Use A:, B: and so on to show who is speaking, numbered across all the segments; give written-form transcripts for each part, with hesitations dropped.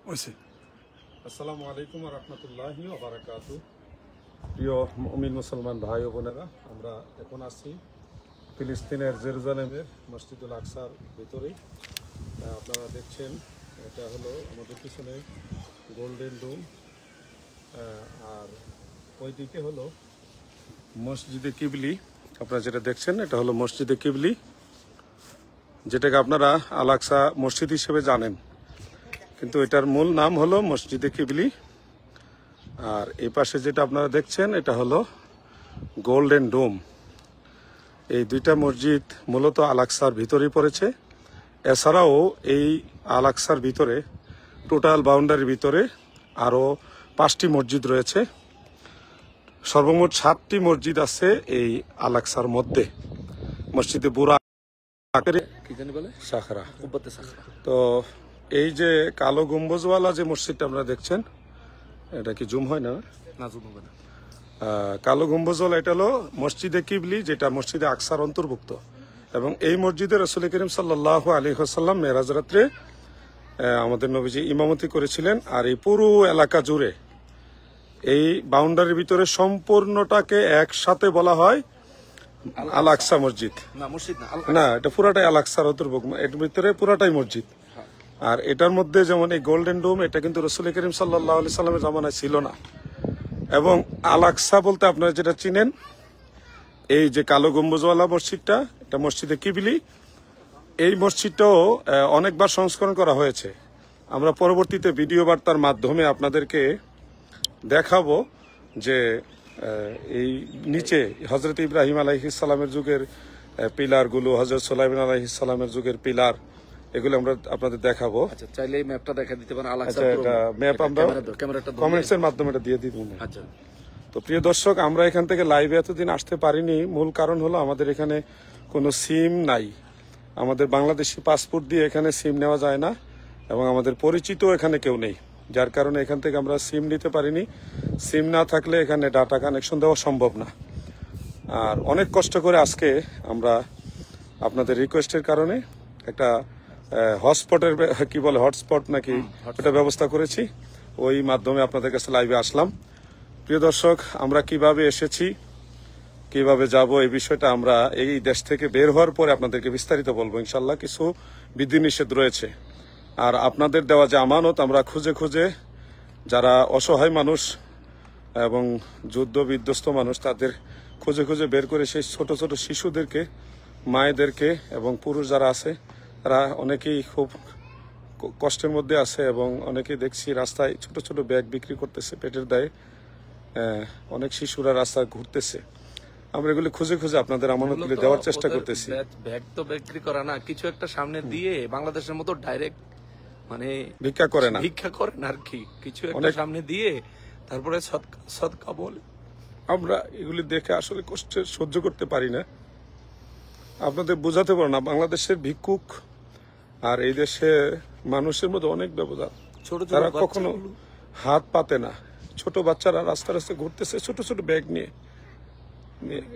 A: আসসালামু আলাইকুম ওয়া রাহমাতুল্লাহি ওয়া বারাকাতুহু। প্রিয় মুমিন মুসলমান ভাই ও বোনেরা, আমরা এখন আছি ফিলিস্তিনের জেরুজালেমের মসজিদুল আকসার ভিতরে। আপনারা দেখছেন, এটা হলো আমাদের পিছনে গোল্ডেন ডোম, আর ওইদিকে হলো মসজিদে কিবলি। আপনারা যেটা দেখছেন এটা হলো মসজিদে কিবলি, যেটাকে আপনারা আল আকসা মসজিদ হিসেবে জানেন, কিন্তু এটার মূল নাম হলো মসজিদে কিবলি। আর এই পাশে যেটা আপনারা দেখছেন এটা হলো গোল্ডেন ডোম। এই দুইটা মসজিদ মূলত আল আকসার ভিতরেই পড়েছে। এছাড়াও এই আল আকসার ভিতরে টোটাল বাউন্ডারির ভিতরে আরও 5টি মসজিদ রয়েছে। সর্বমোট 7টি মসজিদ আছে এই আল আকসার মধ্যে। মসজিদে বুরা কি জানি বলে সাখরা। তো এই যে কালো গম্বুজওয়ালা যে মসজিদটা আপনারা দেখছেন, এটা কি জুম হয় না? জুম হবে না। কালো গম্বুজওয়ালা এটা হলো মসজিদে কিবলি, যেটা মসজিদে আকসার অন্তর্ভুক্ত। এবং এই মসজিদে রাসূল করিম সাল্লাল্লাহু আলাইহি ওয়াসাল্লাম মেরাজ রাত্রে আমাদের নবীজি ইমামতি করেছিলেন। আর এই পুরো এলাকা জুড়ে এই বাউন্ডারির ভিতরে সম্পূর্ণটাকে একসাথে বলা হয় আল আকসা মসজিদ। না, এটা পুরাটাই আল আকসার অন্তর্ভুক্ত, এর ভিতরে পুরাটাই মসজিদ। আর এটার মধ্যে যেমন এই গোল্ডেন ডোম, এটা কিন্তু রাসূল করিম সাল্লাল্লাহু আলাইহি সাল্লামের জামানায় ছিল না। এবং আল আকসা বলতে আপনারা যেটা চিনেন, এই যে কালো গম্বুজওয়ালা মসজিদটা, এটা মসজিদে কিবলি। এই মসজিদটাও অনেকবার সংস্করণ করা হয়েছে। আমরা পরবর্তীতে ভিডিও বার্তার মাধ্যমে আপনাদেরকে দেখাবো যে এই নিচে হযরত ইব্রাহিম আলাইহিস সালামের যুগের পিলারগুলো, হযরত সুলাইমান আলাইহিস সালামের যুগের পিলার, এগুলো আমরা আপনাদের দেখাবো।
B: আচ্ছা, চাইলে এই ম্যাপটা দেখা দিতে পারেন।
A: আচ্ছা, এটা ম্যাপ আমরা কমেন্টসের মাধ্যমে এটা দিয়ে দিব।
B: আচ্ছা,
A: তো প্রিয় দর্শক, আমরা এখান থেকে লাইভে এতদিন আসতে পারিনি। মূল কারণ হলো আমাদের এখানে কোনো সিম নাই। আমাদের বাংলাদেশি পাসপোর্ট দিয়ে এখানে সিম নেওয়া যায় না, এবং আমাদের পরিচিত এখানে কেউ নেই, যার কারণে এখান থেকে আমরা সিম নিতে পারিনি। সিম না থাকলে এখানে ডাটা কানেকশন দেওয়া সম্ভব না। আর অনেক কষ্ট করে আজকে আমরা আপনাদের রিকোয়েস্টের কারণে একটা হটস্পটের কি বলে হটস্পট নাকি এটা ব্যবস্থা করেছি। ওই মাধ্যমে আপনাদের কাছে লাইভে আসলাম। প্রিয় দর্শক, আমরা কিভাবে এসেছি, কিভাবে যাব, এই বিষয়টা আমরা এই দেশ থেকে বের হওয়ার পরে আপনাদেরকে বিস্তারিত বলবো ইনশাল্লাহ। কিছু বিধিনিষেধ রয়েছে। আর আপনাদের দেওয়া যে আমানত, আমরা খুঁজে খুঁজে যারা অসহায় মানুষ এবং যুদ্ধ বিধ্বস্ত মানুষ, তাদের খুঁজে খুঁজে বের করে সেই ছোট ছোট শিশুদেরকে, মায়েদেরকে এবং পুরুষ যারা আছে, তারা অনেকেই খুব কষ্টের মধ্যে আছে। এবং অনেকেই দেখছি রাস্তায় ছোট ছোট ব্যাগ বিক্রি করতেছে পেটের দায়ে। অনেক শিশুরা রাস্তায় ঘুরতেছে। আমরা এগুলি খুঁজে খুঁজে আপনাদের আমানতগুলি দেওয়ার চেষ্টা করতেছি।
B: ব্যাগ তো বিক্রি করা না, কিছু একটা সামনে দিয়ে বাংলাদেশের মতো ডাইরেক্ট মানে
A: ভিক্ষা করে না
B: আর কি, কিছু একটা সামনে দিয়ে তারপরে সদকা বলে।
A: আমরা এগুলি দেখে আসলে কষ্ট সহ্য করতে পারি না। আপনাদের বোঝাতে পারো না বাংলাদেশের ভিক্ষুক আর এই দেশে মানুষের মধ্যে অনেক ব্যবধান। তারা কখনো হাত পাতে না। ছোট বাচ্চারা রাস্তা রাস্তায় ঘুরতেছে ছোট ছোট ব্যাগ নিয়ে,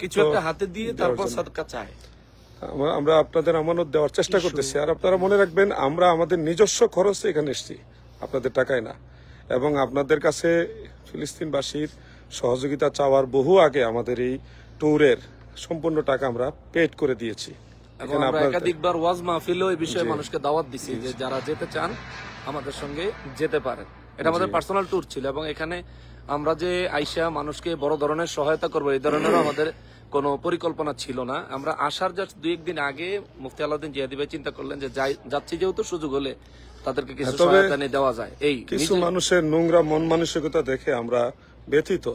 B: কিছু একটা হাতে দিয়ে তারপর সদকা চায়।
A: আমরা আপনাদের আমানত দেওয়ার চেষ্টা করতেছি। আর আপনারা মনে রাখবেন, আমরা আমাদের নিজস্ব খরচে এখানে এসেছি, আপনাদের টাকায় না। এবং আপনাদের কাছে ফিলিস্তিনবাসীর সহযোগিতা চাওয়ার বহু আগে আমাদের এই ট্যুরের সম্পূর্ণ টাকা আমরা পেড করে দিয়েছি।
B: একাধিকবার ওয়াজ মাহফিলও এই বিষয়ে মানুষকে দাওয়াত দিছি যে যারা যেতে চান আমাদের সঙ্গে যেতে পারেন। এটা আমাদের পার্সোনাল ট্যুর ছিল, এবং এখানে আমরা যে আইসা মানুষকে বড় ধরনের সহায়তা করবো এই ধরনেরও আমাদের কোনো পরিকল্পনা ছিল না। আমরা আসার জাস্ট 2-1 দিন আগে মুফতি আলাউদ্দিন জিহাদি ভাই চিন্তা করলেন যে যাচ্ছি যেহেতু সুযোগ হলে তাদেরকে কিছু সহায়তা নিয়ে দেওয়া যায়। এই
A: কিছু মানুষের নোংরা মন মানসিকতা দেখে আমরা ব্যথিত।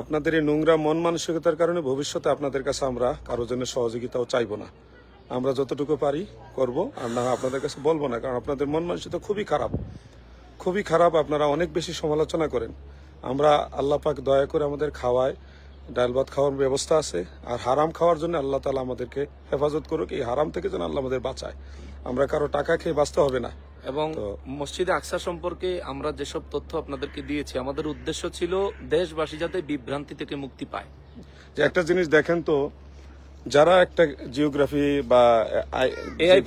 A: আপনাদের এই নোংরা মন মানসিকতার কারণে ভবিষ্যতে আপনাদের কাছে আমরা কারো জন্য সহযোগিতাও চাইবো না। আমরা যতটুকু পারি করব, আমরা আপনাদের কাছে বলবো না, কারণ আপনাদের মন মানসিকতা খুবই খারাপ, খুবই খারাপ। আপনারা অনেক বেশি সমালোচনা করেন। আমরা আল্লাহ পাক দয়া করে আমাদের খাওয়ায়, ডাল ভাত খাওয়ার ব্যবস্থা আছে। আর হারাম খাওয়ার জন্য আল্লাহ তাআলা আমাদেরকে হেফাজত করুক। এই হারাম থেকে যেন আল্লাহ আমাদের বাঁচায়। আমরা কারো টাকা খেয়ে বাঁচতে হবে না।
B: এবং মসজিদে আকসা সম্পর্কে আমরা যেসব তথ্য আপনাদেরকে দিয়েছি, আমাদের উদ্দেশ্য ছিল দেশবাসী যাতে বিভ্রান্তি থেকে মুক্তি পায়।
A: যে একটা জিনিস দেখেন তো, যারা একটা জিওগ্রাফি বা
B: এআই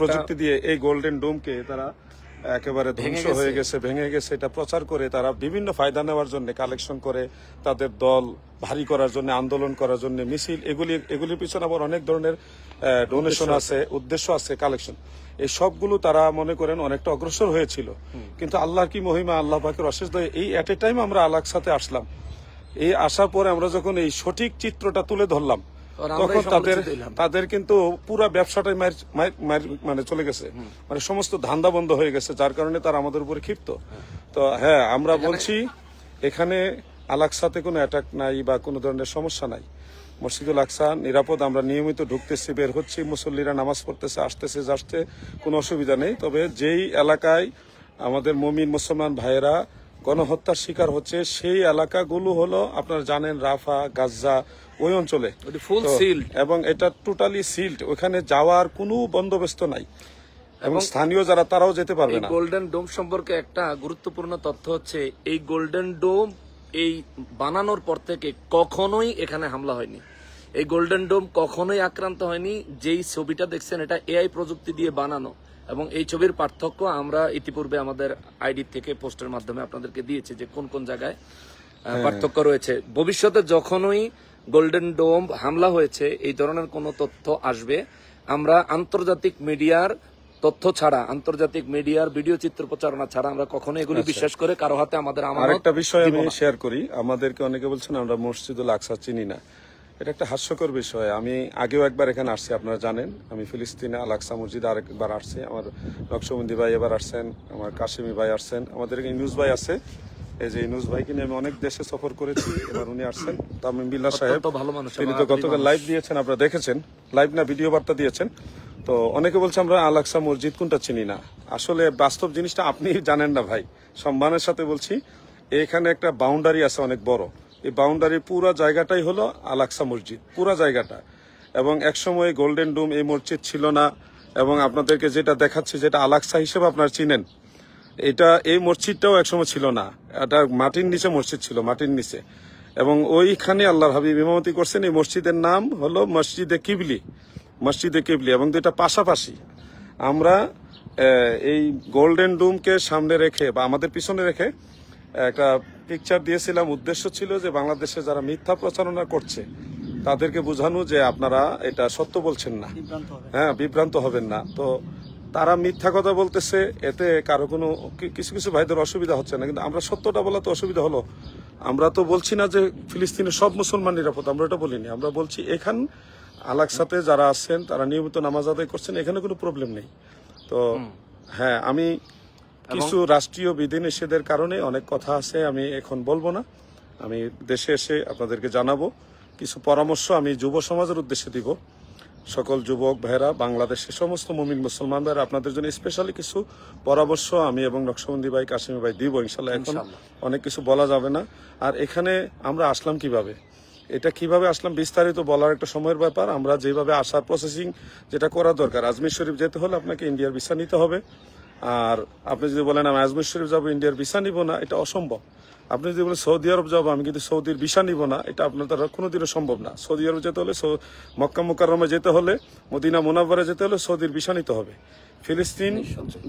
B: প্রযুক্তি দিয়ে
A: এই গোল্ডেন ডোমকে তারা একেবারে ধ্বংস হয়ে গেছে, ভেঙে গেছে, এটা প্রচার করে তারা বিভিন্ন ফায়দা নেওয়ার জন্য কালেকশন করে, তাদের দল ভারী করার জন্য, আন্দোলন করার জন্য, মিছিল, এগুলির পিছনে আবার অনেক ধরনের ডোনেশন আছে, উদ্দেশ্য আছে, কালেকশন, এই সবগুলো তারা মনে করেন অনেকটা অগ্রসর হয়েছিল। কিন্তু আল্লাহর কি মহিমা, আল্লাহ পাকের অশেষ দয়া, এই এট এ টাইম আমরা আল-আকসাতে আসলাম। এই আসার পরে আমরা যখন এই সঠিক চিত্রটা তুলে ধরলাম, তখন তাদের কিন্তু পুরা ব্যবসাটাই মানে চলে গেছে, মানে সমস্ত ধান্দা বন্ধ হয়ে গেছে, যার কারণে তারা আমাদের উপরে ক্ষিপ্ত। তো হ্যাঁ, আমরা বলছি এখানে আল-আকসাতে কোনো অ্যাটাক নাই বা কোনো ধরনের সমস্যা নাই। মসজিদুল আকসা নিরাপদ, আমরা নিয়মিত ঢুকতেছি, বের হচ্ছি, মুসল্লিরা নামাজ পড়তেছে, আসতেছে, যাচ্ছে, কোনো অসুবিধা নেই। তবে যেই এলাকায় আমাদের মুমিন মুসলমান ভাইয়েরা গণহত্যার শিকার হচ্ছে, সেই এলাকাগুলো হলো আপনারা জানেন রাফা, গাজা, ওই অঞ্চলে
B: ফুল সিল্ড,
A: এবং এটা টোটালি সিল্ড, ওখানে যাওয়ার কোনো বন্দোবস্ত নাই, এবং স্থানীয় যারা তারাও যেতে পারবে না।
B: গোল্ডেন ডোম সম্পর্কে একটা গুরুত্বপূর্ণ তথ্য হচ্ছে, এই গোল্ডেন ডোম এই বানানোর পর থেকে কখনোই এখানে হামলা হয়নি। এই গোল্ডেন ডোম কখনোই আক্রান্ত হয়নি। যেই ছবিটা দেখছেন এটা এআই প্রযুক্তি দিয়ে বানানো, এবং এই ছবির পার্থক্য আমরা ইতিপূর্বে আমাদের আইডি থেকে পোস্টের মাধ্যমে আপনাদেরকে দিয়েছি যে কোন কোন জায়গায় পার্থক্য রয়েছে। ভবিষ্যতে যখনই গোল্ডেন ডোম হামলা হয়েছে, এই ধরনের কোনো তথ্য আসবে, আমরা আন্তর্জাতিক মিডিয়ার তথ্য ছাড়া, আন্তর্জাতিক মিডিয়ার ভিডিও চিত্র প্রচারণা ছাড়া আমরা কখনো এগুলি বিশ্বাস করে কারো হাতে আমাদের
A: আরেকটা বিষয় আমি শেয়ার করি। আমাদেরকে অনেকে বলছেন আমরা মসজিদুল আকসা চিনি না, এটা একটা হাস্যকর বিষয়। আমি আগেও একবার এখানে আসছি, আপনারা জানেন, আমি ফিলিস্তিনে আল-আকসা মসজিদে আরেকবার আসছি। আমার নকশবন্দি ভাই এবার আসছেন, আমার কাশিমি ভাই আসছেন, আমাদের ইউনুস ভাই আছে, এই যে ইউনুস ভাইকে নিয়ে আমি অনেক দেশে সফর করেছি, এবার উনি আসছেন। তামিম বিল্লাহ সাহেব, তিনি তো গতকাল লাইভ দিয়েছেন, আপনারা দেখেছেন, লাইভ না ভিডিও বার্তা দিয়েছেন। তো অনেকে বলছে আমরা আল-আকসা মসজিদ কোনটা চিনি না। আসলে বাস্তব জিনিসটা আপনি জানেন না ভাই, সম্মানের সাথে বলছি, এখানে একটা বাউন্ডারি আছে অনেক বড়, এই বাউন্ডারি পুরো জায়গাটাই হলো আল-আকসা মসজিদ, পুরো জায়গাটা। এবং একসময় গোল্ডেন ডোম এই মসজিদ ছিল না, এবং আপনাদেরকে যেটা দেখাচ্ছি, যেটা আল-আকসা হিসেবে আপনারা চিনেন, এটা এই মসজিদটাও একসময় ছিল না, এটা মাটির নিচে মসজিদ ছিল, মাটির নিচে। এবং ওইখানে আল্লাহর হাবিব ইমামতি করছেন। এই মসজিদের নাম হলো মসজিদে কিবলি, মসজিদে কিবলি, এবং দুইটা পাশাপাশি। আমরা এই গোল্ডেন ডোমকে সামনে রেখে বা আমাদের পিছনে রেখে একটা পিকচার দিয়েছিলাম। উদ্দেশ্য ছিল যে বাংলাদেশে যারা মিথ্যা প্রচারণা করছে তাদেরকে বোঝানো যে আপনারা এটা সত্য বলছেন না, হ্যাঁ, বিভ্রান্ত হবেন না। তো তারা মিথ্যা কথা বলতেছে, এতে কারো কোনো কিছু কিছু ভাইদের অসুবিধা হচ্ছে না, কিন্তু আমরা সত্যটা বলা তো অসুবিধা হলো। আমরা তো বলছি না যে ফিলিস্তিনের সব মুসলমান নিরাপদ, আমরা এটা বলিনি। আমরা বলছি এখান আল-আকসাতে যারা আছেন তারা নিয়মিত নামাজ আদায় করছেন, এখানে কোনো প্রবলেম নেই। তো হ্যাঁ, আমি কিছু রাষ্ট্রীয় বিধিনিষেধের কারণে অনেক কথা আছে, আমি এখন বলবো না। আমি দেশে এসে আপনাদেরকে জানাবো। কিছু পরামর্শ আমি যুব সমাজের উদ্দেশ্যে দিব। সকল যুবক ভাইরা, বাংলাদেশের সমস্ত মুমিন মুসলমান ভাইরা, আপনাদের জন্য স্পেশালি কিছু পরামর্শ আমি এবং নকশবন্দি ভাই, কাশিমি ভাই দিব ইনশাল্লাহ। এখন অনেক কিছু বলা যাবে না। আর এখানে আমরা আসলাম কিভাবে, এটা কিভাবে আসলাম বিস্তারিত বলার একটা সময়ের ব্যাপার। আমরা যেভাবে আসার প্রসেসিং যেটা করা দরকার, আজমির শরীফ যেতে হলে আপনাকে ইন্ডিয়ার ভিসা নিতে হবে। আর আপনি যদি বলেন আমি আজমির শরীফ যাবো, ইন্ডিয়ার ভিসা নিব না, এটা অসম্ভব। আপনি যদি বলেন সৌদি আরব যাবো, আমি কিন্তু সৌদির ভিসা নিব না, এটা আপনার দ্বারা কোনোদিনও সম্ভব না। সৌদি আরব যেতে হলে, মক্কা মুকাররমে যেতে হলে, মদিনা মুনাওয়ারা যেতে হলে সৌদির ভিসা নিতে হবে। ফিলিস্তিন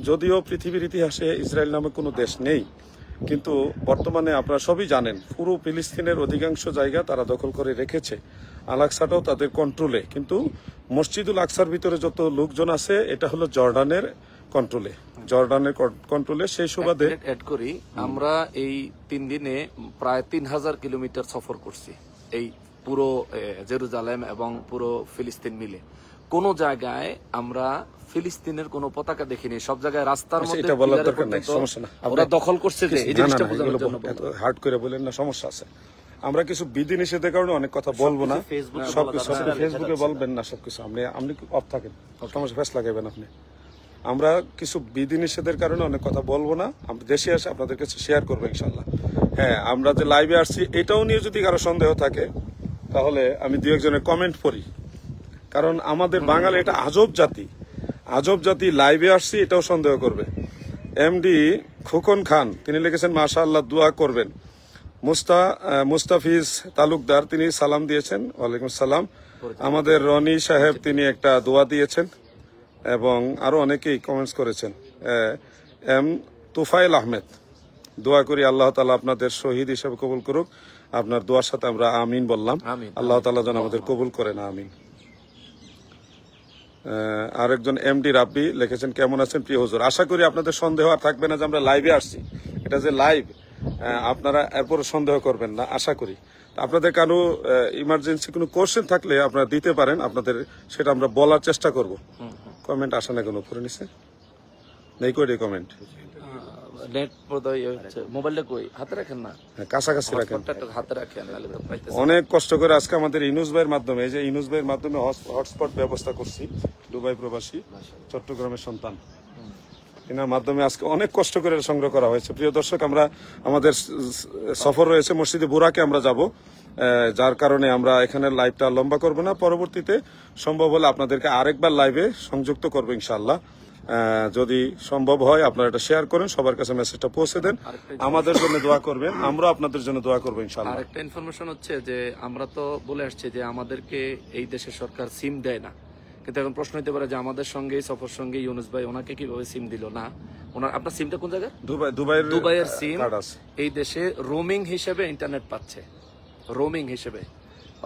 A: যদিও পৃথিবীর ইতিহাসে ইসরায়েল নামে কোনো দেশ নেই, কিন্তু বর্তমানে আপনারা সবই জানেন পুরো ফিলিস্তিনের অধিকাংশ জায়গা তারা দখল করে রেখেছে। আল-আকসাটাও তাদের কন্ট্রোলে, কিন্তু মসজিদুল আকসার ভিতরে যত লোকজন আছে এটা হলো জর্ডানের কন্ট্রোলে, জর্ডানের কন্ট্রোলে। সেই সুবাদে
B: অ্যাড করি, আমরা এই 3 দিনে প্রায় 3000 কিলোমিটার সফর করছি, এই পুরো জেরুজালেম এবং পুরো ফিলিস্তিন মিলে। কোন জায়গায় আমরা ফিলিস্তিনের কোনো পতাকা দেখিনি, সব জায়গায় রাস্তার মধ্যে
A: এটা বলার দরকার নাই, সমস্যা না,
B: ওরা দখল করছে। যে এই জিনিসটা বোঝানোর জন্য
A: হার্ড করে বলেন না, সমস্যা আছে। আমরা কিছু বিধি নিষেধের কারণে অনেক কথা বলবো না, সবকিছু ফেসবুকে বলবেন না, সবকিছু আপনি অফ থাকেন, সমস্যা ফেস লাগাবেন আপনি। আমরা কিছু বিধি নিষেধের কারণে অনেক কথা বলবো না, আমরা দেশে আসে আপনাদের কাছে শেয়ার করবো ইনশাল্লাহ। হ্যাঁ, আমরা যে লাইভে আসছি এটাও নিয়ে যদি কারো সন্দেহ থাকে তাহলে আমি 2-1 কমেন্ট পড়ি, কারণ আমাদের বাঙালি এটা আজব জাতি, আজব জাতি। লাইভে আসছি এটাও সন্দেহ করবে। এমডি খোকন খান তিনি লিখেছেন মাশাআল্লাহ, দোয়া করবেন। মুস্তাফিজ তালুকদার তিনি সালাম দিয়েছেন, ওয়ালাইকুম সালাম। আমাদের রনি সাহেব তিনি একটা দোয়া দিয়েছেন, এবং আরো অনেকেই কমেন্টস করেছেন। এম তুফাইল আহমেদ। দোয়া করি আল্লাহ তাআলা আপনাদের শহীদ হিসেবে কবুল করুক। আপনার দোয়ার সাথে আমরা আমিন বললাম।
B: আমিন।
A: আল্লাহ তাআলা যেন আমাদের কবুল করেন, আমিন। আরেকজন এমডি রাব্বি লিখেছেন, কেমন আছেন প্রিয় হুজুর? আশা করি আপনাদের সন্দেহ আর থাকবে না যে আমরা লাইভে আসছি। এটা যে লাইভ, আপনারা এরপর সন্দেহ করবেন না, আশা করি। আপনাদের কারো ইমার্জেন্সি কোনো কোশ্চেন থাকলে আপনারা দিতে পারেন, আপনাদের সেটা আমরা বলার চেষ্টা করব। কমেন্ট আসে না কোনো উপরে নিচে নেই করে কমেন্ট,
B: নেট বোধহয় হচ্ছে, মোবাইলটা কই হাতে রাখেন না,
A: কাছাকাছি রাখেন।
B: ফোনটা একটু হাতে রাখেন, নাহলে তো পাইতেছি।
A: অনেক কষ্ট করে আজকে আমাদের ইনুস ভাইয়ের মাধ্যমে, এই যে ইনুস ভাইয়ের মাধ্যমে হটস্পট ব্যবস্থা করছি। দুবাই প্রবাসী, চট্টগ্রামের সন্তান, এনার মাধ্যমে আজকে অনেক কষ্ট করে সংগ্রহ করা হয়েছে। প্রিয় দর্শক, আমরা আমাদের সফর রয়েছে মসজিদে বুরাকে আমরা যাব, যার কারণে আমরা এখানে লাইভটা লম্বা করব না। পরবর্তীতে সম্ভব হলে আপনাদেরকে আরেকবার লাইভে সংযুক্ত করবো ইনশাআল্লাহ। যদি সম্ভব হয় আপনারা এটা শেয়ার করেন, সবার কাছে মেসেজটা পৌঁছে দেন, আমাদের জন্য দোয়া করবেন, আমরা আপনাদের জন্য দোয়া করবো ইনশাআল্লাহ।
B: আরেকটা ইনফরমেশন হচ্ছে যে আমরা তো বলে আসছি যে আমাদেরকে এই দেশের সরকার সিম দেয় না, কিন্তু এখন প্রশ্ন হতে পারে যে আমাদের সঙ্গে সফর সঙ্গে ইউনুস ভাই ওনাকে কিভাবে সিম দিল না। ওনার আপনার সিমটা কোন জায়গায়? দুবাইয়ের সিম। এই দেশে রোমিং হিসেবে ইন্টারনেট পাচ্ছে, রোমিং হিসেবে।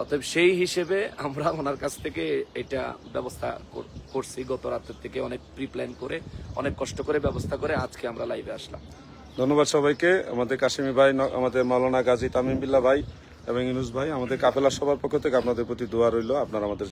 B: অতএব সেই হিসেবে আমরা ওনার কাছ থেকে এটা ব্যবস্থা করছি গত রাতের থেকে, অনেক প্রি প্ল্যান করে, অনেক কষ্ট করে ব্যবস্থা করে আজকে আমরা লাইভে আসলাম।
A: ধন্যবাদ সবাইকে। আমাদের কাশিমি ভাই, আমাদের মাওলানা গাজী তামিম বিল্লাহ ভাই এবং ইউনুস ভাই, আমাদের কাফেলা সবার পক্ষ থেকে আপনাদের প্রতি দোয়া রইল। আপনারা আমাদের